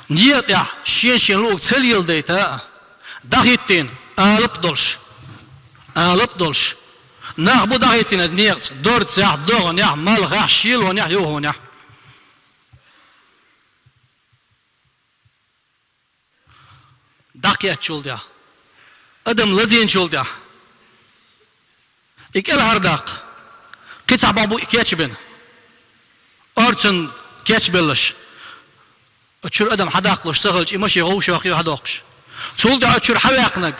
نيت يا شين لوك تليل ديتا داخيتين ألب دولش ناخبو داخيتين نيت دورت ساح دوغن يح مالغ شيل ونيح يوهون يح داقيات شولديا أدم لزين شولديا إكل هرداق قطع بابو كيتشبن أرتن كيتشبلش أتشر أدم حداقلش سغلش إمشي غوش وخيو حداقش شولديا أتشر حواقنك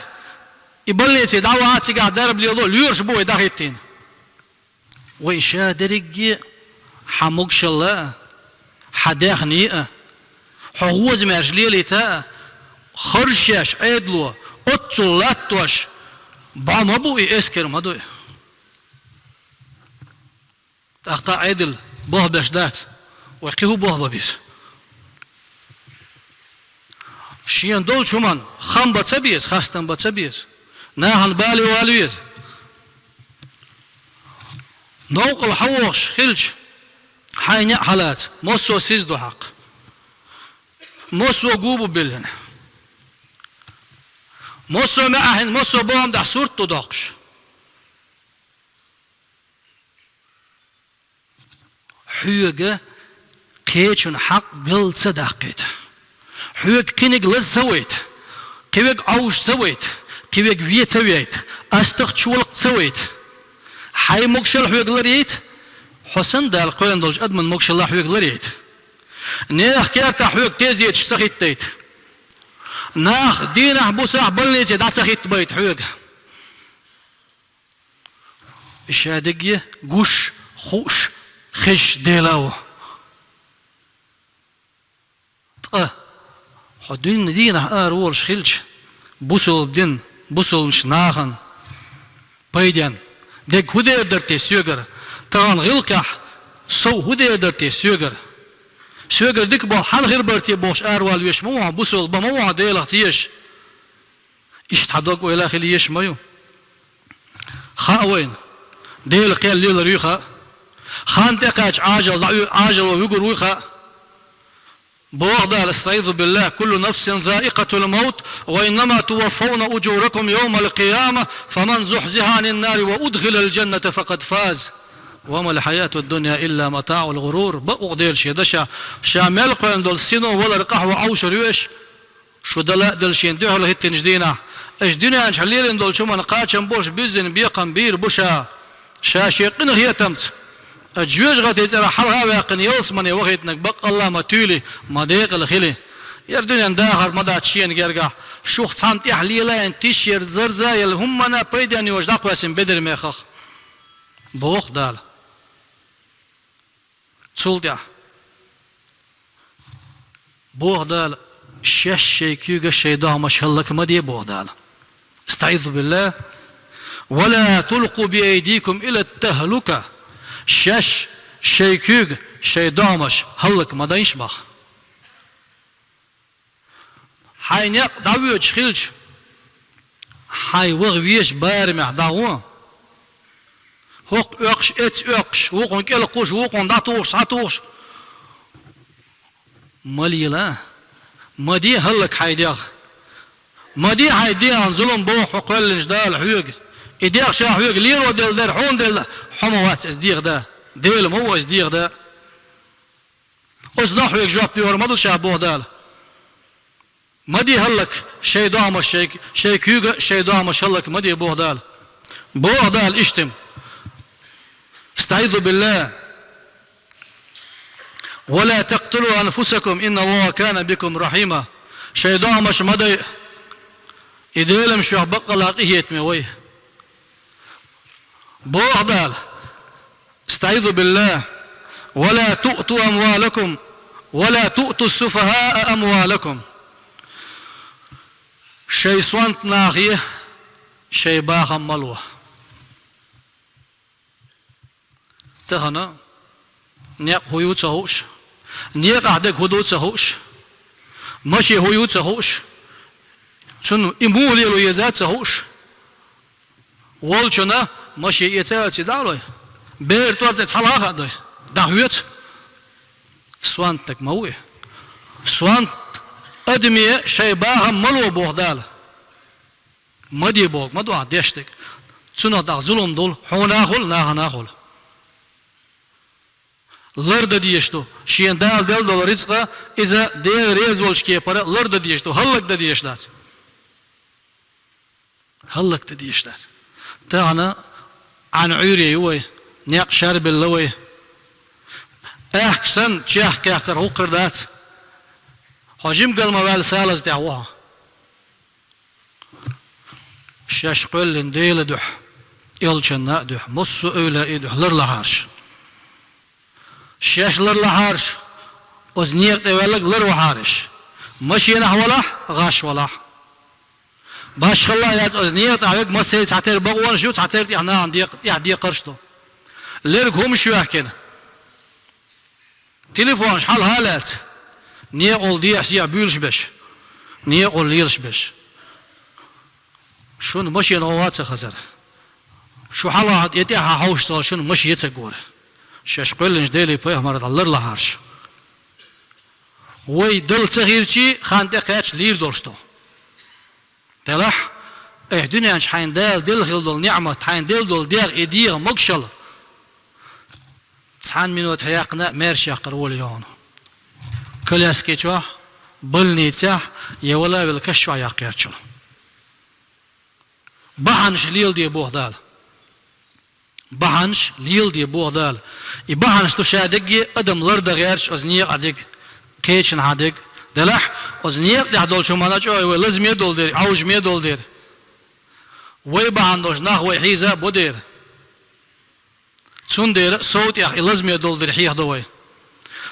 يبليتي دعواتي قاعد دارب ليلو ليرش بوي داخيتين وإشا درقي حموكش الله حداخني حوز مرجليلي تا خرشيش عيدلو أطلاتوش بامبوي اسكر مدوي تخطى عيدل بوه بشدات وقيه بوه ببيس شيان دول شمان خام بتسبيز خاستن بتسبيز ناهن بالي والويز نوق الحوش خلش حين حالات موسو سيزدو حق موسو قوبو بلن موسو معهن موسو بوهم ده صورتو داقش حيوغ كيشن حق قل صداقيت حيوغ كينيق لزويت كيوغ عوش زويت كيوغ فيت زويت أستخ شولق زويت حي مكشل حيوغ لريت حسن دال قوين دولج أدمن مكشل الله حيوغ لريت نيخ كيرتا حيوغ تيزيت شسخيت تيت ناخ دينه بوسع بلنيتي دا تخيت بيت حيوغ إشادقية قوش خوش خش ديلاو حدين دينه ولش خلش بوسل بدين بوسل مش ناخن بيدين ديك هدير درتي سيوغر تغان غلقح سو هدير درتي سيوغر سوى قردك بو حال غير برتي بوش أروال يشموها بوسول بموها ديلا تيش اشتحدوك وإلى خلي يشميو خاوين ديل قيل ليل ريخا خان تقاش عاجل ويقول ويخا بوغدا استعيذ بالله كل نفس ذائقة الموت وإنما توفون أجوركم يوم القيامة فمن زحزح عن النار وأدخل الجنة فقد فاز وما الحياة الدنيا إلا متاع الغرور بقوا ديل شي دشا شامل قوين دول سينو ولا رقح وعوشر يوش شو دلاء دل شين ديحو لهي التنجدينة اش دنيا انش حليلين دول شو من قاتشن بوش بيزن بيقن بير بوشا شاشيقين هي تمت الجيوش غاتي ترى حلها واقن يوصمني وغيتنك بق الله ما تولي ما ديق الخلي يردنيا داخل ما دات شين جرجع شوخ سانتي حليلا انتش يرزرزا يل هم انا بيداني وجداق واسم بدر ميخخ بوخ دال تسولتيا بوخ دال شش شيكيوغا شيدا مش هلك ما دي بوخ دال استعيذوا بالله ولا تلقوا بأيديكم إلى التهلكة شش شيكيوغ شيدامش هلك ما دايش بخ حي نق داويج خيلج حي وغويش بارمح داوان هوق اقش ات اقش وقون كل قوش وقون داتوش ساتوش مليلا مدي هلك حيديغ مدي حيدي عن ظلم بوح وقل جدال حيوغ إديغ شا حيوغ ليرو ديل دير حون ديل حموات ازديغ دا ديل مو ازديغ دا ازنا حيوغ جواب بيور مدو شابوه دال مدي هلك شي دامش شي كيوغ شي دامش هلك مدي بوه دال اشتم استعيذوا بالله ولا تقتلوا أنفسكم إن الله كان بكم رحيما شي دامش مدي إديلم شو بقلاق إهيتمي ويه بوه دال استعيذوا بالله ولا تؤتوا أموالكم ولا تؤتوا السفهاء أموالكم شي سوانت ناخيه شي باخا ملوه تخنا نيق هيو تسهوش نيق أحدك هدو تسهوش ماشي هيو تسهوش شنو إمولي لو يزاد تسهوش والشنا ماشي يتاوى تدالوي بير توارد تحلها خدوي دهويت سوانتك موي سوانت أدمية شي باها ملو بوغدال مدي بوغ مدو عديشتك تسنو داغ ظلم دول حونا خل ناها خل لرد ديشتو شين دال دول رزقا إذا دير ريز والشكي برا لرد ديشتو هلك ديشتات هلك ديشتات تاعنا عن عيري يوي نيق شارب اللوي احسن تشيخ كاكر هو قردات حجم قال موال سالز دعوها شاش قل ديل دح يلشنا دح مص أولى دح لر لهارش شاش لر لهارش أزنيق تولك لر وحارش مشي نحوله غاش ولا باش خلا يات أزنيق تعبك مسي تعتير بقوان شو تعتير تحنا عندي يحدي قرشته لرك هم شو يحكينا تليفون شحال هالات نيقول دي أحسيا بيلش بش نيقول ليرش بش شون مشي نوات خزر شو حالات يتيها حوش صار شون مشي يتقول شاش قلنش ديلي بيه مرد الله لهارش وي دل صغيرتي خان دقيقش لير دورستو تلاح ايه دنيا انش حين دل خل دل نعمة حين دل دير ايدير مقشل تسعان منوت حياقنا ميرش يقر وليون كل اسكيتشوه بلنيتاه يولا بالكشوا يقيرشل بحنش ليل دي بوغدال بحنش ليل دي بوغدال يبحنش تشادق ادم لرد غيرش ازنيق ادق كيشن عدق دلح ازنيق دي هدول شو ماناچو لازم يدول دير عوج ميدول دير وي بحندوش ناخ وي حيزه بودير سندير صوت يا لازم يدول دير حيه دوي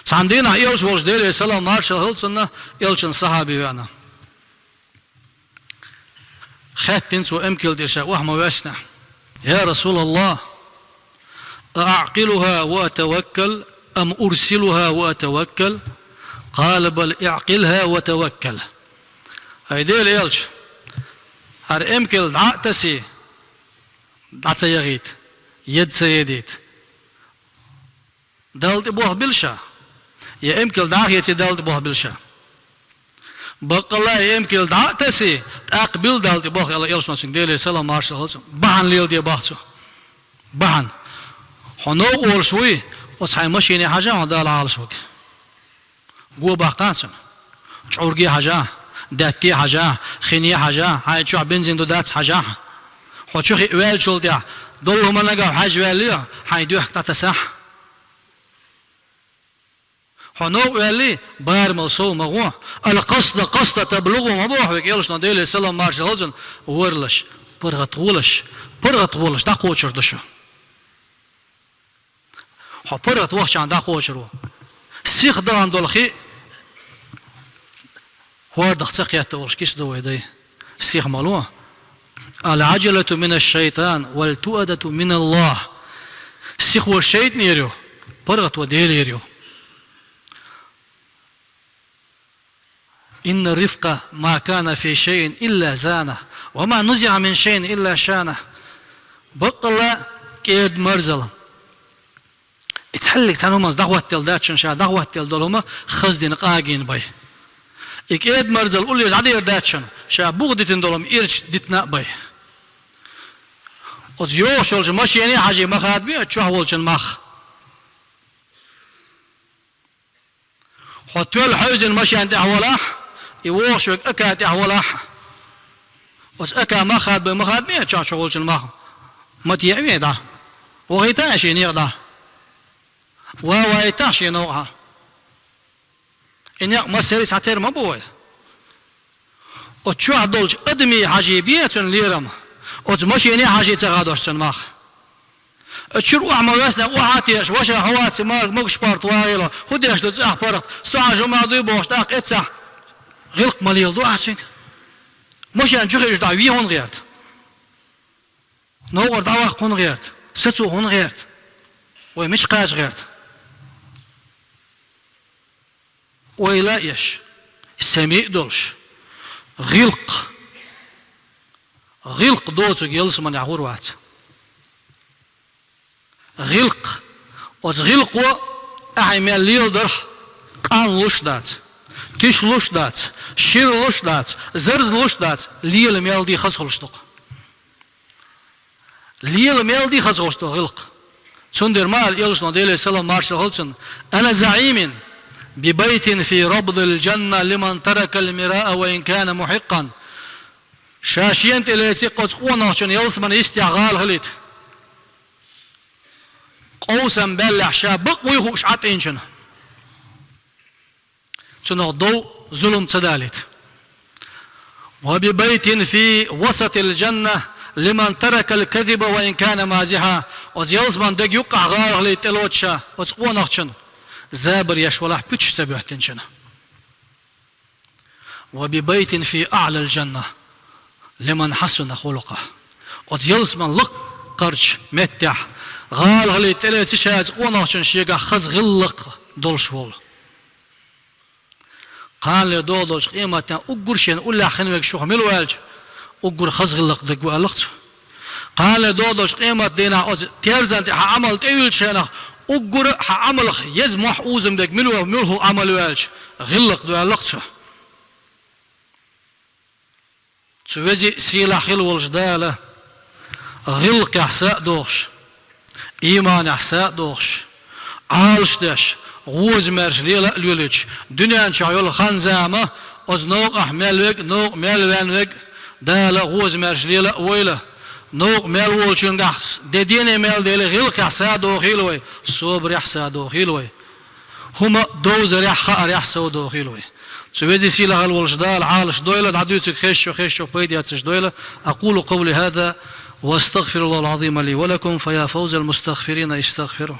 ساندينا يلش وش دير سلام مارشال هلسنا يلشن صحابي وانا خاتن سو امكل دير شاء وهم واسنا يا رسول الله أعقلها وأتوكل أم أرسلها وأتوكل قال بل اعقلها وتوكل. هيديل يلش هر امكل دعتسي دعتسيغيت يد سيديت دلت بوه بلشا يا امكل دعيتي دلت بوه بلشا بقلا يا امكل دعتسي اقبل دلت بوه يلا يلش نسين ديلي سلام مارشال بحن ليل دي باحسو بحن حنو اول شوي وصحي مشيني حاجه هذا على شوك قو باقانسن شعورقي حاجه داتي حاجه خنيه حاجه هاي شو بنزين دات حاجه خوشوخي ويل شولديا دول هما نقا حاج ويلي هاي دوح تتسح حنو ويلي بار ملصو مغو القصد تبلغ مبوح ويقيلش نديلي سلام مارش هلزن ورلش برغت غولش دا قوچر دشو خو برغت وحش عن دا قوچرو سيخ دران دولخي هو دخسقيات ولش كيس دو يدي سيخ مالوه العجلة من الشيطان والتؤدة من الله سيخ والشيطان يريو برغت وديل يريو إن الرفق ما كان في شيء إلا زانه وما نزع من شيء إلا شانه بقلا كيد مرزل اتحلق تنومز دعوة تلداتشن شا دعوة تلدولوما خزدين قاقين باي إكيد مرزل قولي العدير داتشن شا بوغدتين دولوم إرش دتنا باي از يوشلش ماشي يعني حاجة مخات بيه تشوه ولشن مخ خطول حوزن ماشي عند أحولاح يوشوك أكاد أحولاح از أكا مخات بيه مخات بيه تشوه ولشن مخ ما تيعوي دا وغيتاشي نيغدا ووايتاشي نوعها إنك مسيري ساتير مبوي وتشوه دولش أدمي حاجة بيتن ليرم از ماشي يعني حاجة تغادرشن مخ تشرو عملنا وعاتيش وش هواتي مارك مقش بارت وايلا خديش تزح فرق ساعة جمعة ضي بوش تاق اتسح غلق مليل دو عشان ماشي أن جريش دعوي هون غيرت نور دعوة هون غيرت ستو هون غيرت ومش قاج غيرت ويلا يش سميع دولش غلق دوتك يلس من يعور وات غلق از غلق اعمل ليل درح قان لوش دات كيش لوش دات شير لوش دات زرز لوش دات ليل ميل دي خسخلشتق ليل ميل دي خسخلشتق غلق سندر مال يلس نديل سلام مارشال هولسن انا زعيم ببيت في ربض الجنة لمن ترك المراء وإن كان محقا شاشينت إلى تقوت قونا عشان يلسمن استعغال غليت قوسا بلع شابق ويخوش عطين شنو شنو ضوء ظلم تدالت وببيت في وسط الجنة لمن ترك الكذب وإن كان مازحا وزيلسمن دق يقع غال غليت الوتشا وتقونا عشان زابر يشولح بيتش سبيحتن شنو وببيت في أعلى الجنة لمن حسن خلقه وزيلس من لق قرش متح غال غلي تلاتي شاز قونا شنشيقا خز غلق دولشول قال لي دولش قيمة أقرشين أولا خنوك شو حمل والج أقر خز غلق دقوا قلقت قال لي دولش قيمة دينا تيرزن عمل تيول شينا أقر عمل يزمح أوزم دق ملوه عمل والج غلق دو قلقت سوزي سيلا خلو الجدالة غلق احساء دوش ايمان احساء دوش عالش داش غوز مرش ليلة لولج دنيا انشعيول خانزامة از نوق احمل ويك نوق ميل ويك دالة غوز مرش ليلة ويلة نوق ميل وولشن قحس ديني ميل ديلي غلق احساء دو خيلوي صبر احساء دو خيلوي هما دوزر يحخار يحساء دو خيلوي سويدي سيلا غل والجدال عالش دويلة عدوتك خشو بيدي هاتش دويلة أقول قولي هذا واستغفر الله العظيم لي ولكم فيا فوز المستغفرين استغفروه